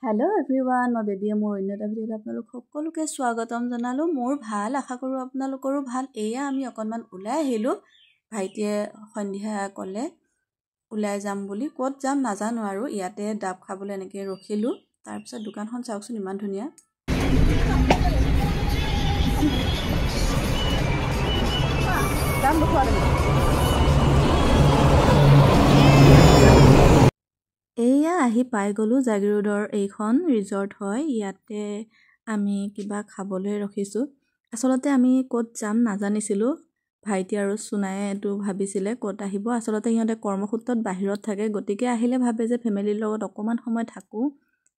Hello everyone मैं baby मोर अन्य এটা ভিডিওত আপোনালোক সকলোকে স্বাগতম জনালো মোৰ ভাল আশা কৰো আপোনালোকৰো ভাল এয়া আমি অকনমান ওলাই আহিলো ভাইটিয়ে সন্ধিয়া কলে ওলাই যাম বুলি ক'ত যাম নাজানো আৰু ইয়াতে ডাব খাবলৈ এনেকৈ ৰখিলো তাৰ পিছত দোকানখন চাওকচোন ইমান ধুনিয়া দাম দেখুৱা এয়া আহি পাই গলো জাগিৰোডৰ এইখন ৰিজৰ্ট হয় ইয়াতে আমি কিবা খাবলৈ ৰখিছো আসলতে আমি ক'ত যাম নাজানিছিলো ভাইটি আৰু সুনায়ে এটো ভাবিছিলে ক'ত আহিব আসলতে ইহঁতে কৰ্মসূত্ৰত বাহিৰত থাকে গতিকে আহিলে ভাবে যে ফেমিলিৰ লগত অকমান সময় থাকো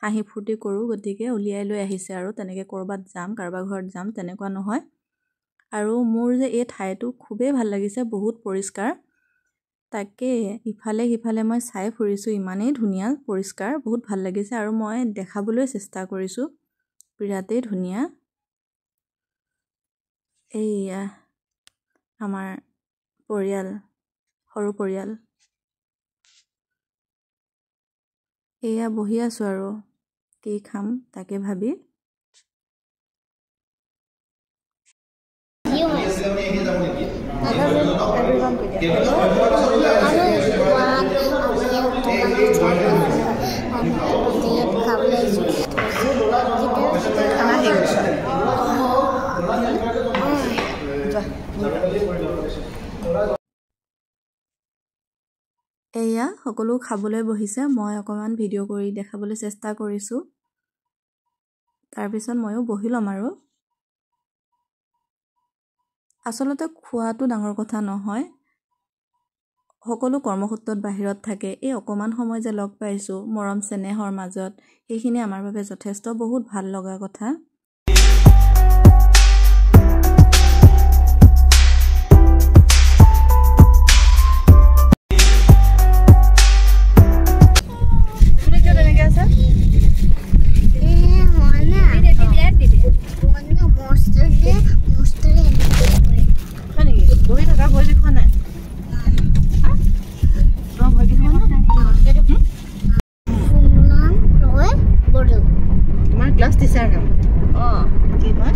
হাঁহি ফুৰ্তি কৰো গতিকে উলিয়াই লৈ আহিছে আৰু তেনেকে কৰবাত যাম কাৰবা ঘৰত যাম তেনেকুৱা নহয় আৰু মোৰ যে এই ঠাইটো খুবেই ভাল লাগিছে বহুত পৰিষ্কাৰ তাকে ইফালে হিফালে মই চাই ফুৰিছো ইমানেই ধুনিয়া পৰিষ্কাৰ বহুত ভাল লাগিছে আৰু মই দেখাবলৈ চেষ্টা কৰিছো বিৰাটেই ধুনিয়া এইয়া আমাৰ পৰিয়াল সৰু পৰিয়াল এয়া বহি আছো আৰু কি খাম তাকে ভাবি এয়া সকলো খাবলৈ বহিছে মই অকমান ভিডিও কৰি দেখাবলৈ চেষ্টা কৰিছো তাৰ পিছত ময়ো বহিলম আৰু আসলতে খোৱাটো ডাঙৰ কথা নহয় সকলো কৰ্মসূত্ৰত বাহিৰত থাকে এই অকমান সময় যে লগ পাইছো মৰম চেনেহৰ মাজত এইখিনি আমাৰ বাবে যথেষ্ট বহুত ভাল লগা কথা Class teacher nam. Oh, ki ba?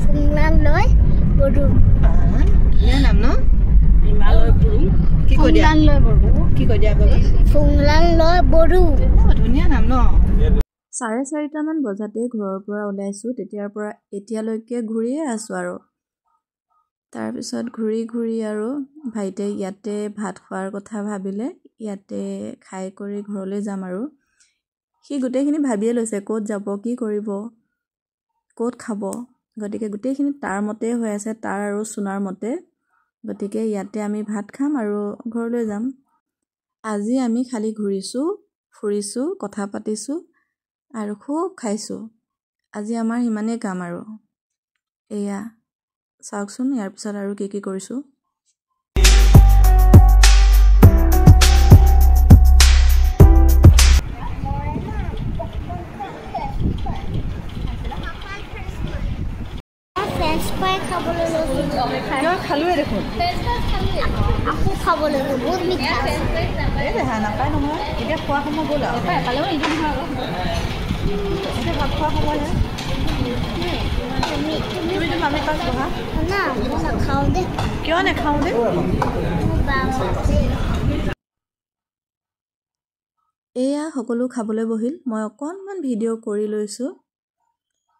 Funglan loy bodu. Ya nam no? Himaloy bodu. Ki ko dia? Funglan loy bodu. Ki ko dia baba? Funglan loy bodu. ধুনিয়া নাম ন 4:30 মান বজাতে ঘৰৰ পৰা ওলাইছো তেতিয়াৰ পৰা এতিয়ালৈকে ঘূৰিয়ে আছো আৰু তাৰ পিছত ঘূৰি আৰু ভাইতে ইয়াতে ভাত খোৱাৰ কথা ভাবিলে ইয়াতে খাই কৰি ঘৰলৈ যাম আৰু সি গুটেখিনি ভাবিয়ে লৈছে ক'ত যাব কি কৰিব ক'ত খাব গতিকে গুটেখিনি তাৰ মতে হৈ আছে তাৰ আৰু সুনাৰ মতে গতিকে ইয়াতে আমি ভাত খাম আৰু ঘৰলৈ যাম আজি আমি খালি ঘূৰিছো ফুৰিছো কথা পাতিছো আৰু খুব খাইছো আজি আমাৰ ইমানে কাম আৰু এয়া চাওকচোন ইয়াৰ পিছত আৰু কি কৰিছো French fry খাবলৈ লৈছো কিয় খালোৱে দেখোন French fry খালোৱে আকৌ খাবলৈ লৈছো বহুত মিঠা এই বেহা নাপায় নহয় এতিয়া খোৱা সময় গ'ল আৰু পালেও নিদিওঁ নহয় এতিয়া ভাত খোৱা সময় হে তুমিতো মামী পাছ বহা না মই নাখাওঁ দে কিয় নাখাওঁ দে এয়া সকলো খাবলৈ বহিল মই অকণমান ভিডিঅ' কৰি লৈছো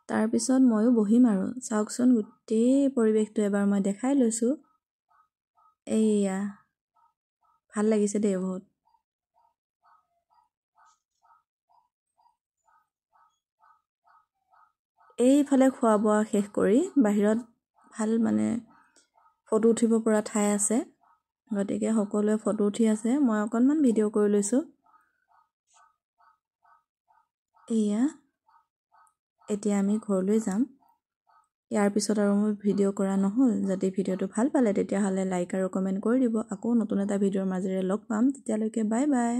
তাৰ পিছত ময়ো বহিম আৰু চাওকচোন গোটেই পৰিৱেশটো এবাৰ মই দেখাই লৈছো এইয়া ভাল লাগিছে দেই বহুত এইফালে খোৱা বোৱা শেষ কৰি বাহিৰত ভাল মানে ফটো উঠিব পৰা ঠাই আছে গতিকে সকলোৱে ফটো উঠি আছে মই অকণমান ভিডিঅ' কৰি লৈছো এয়া এতিয়া আমি ঘৰলৈ যাম ইয়াৰ পিছত আৰু মই ভিডিঅ' কৰা নহল যদি ভিডিঅ'টো ভাল পালে তেতিয়াহলে লাইক আৰু কমেন্ট কৰি দিব আকৌ নতুন এটা ভিডিঅ'ৰ মাজেৰে লগ পাম তেতিয়ালৈকে বাই বাই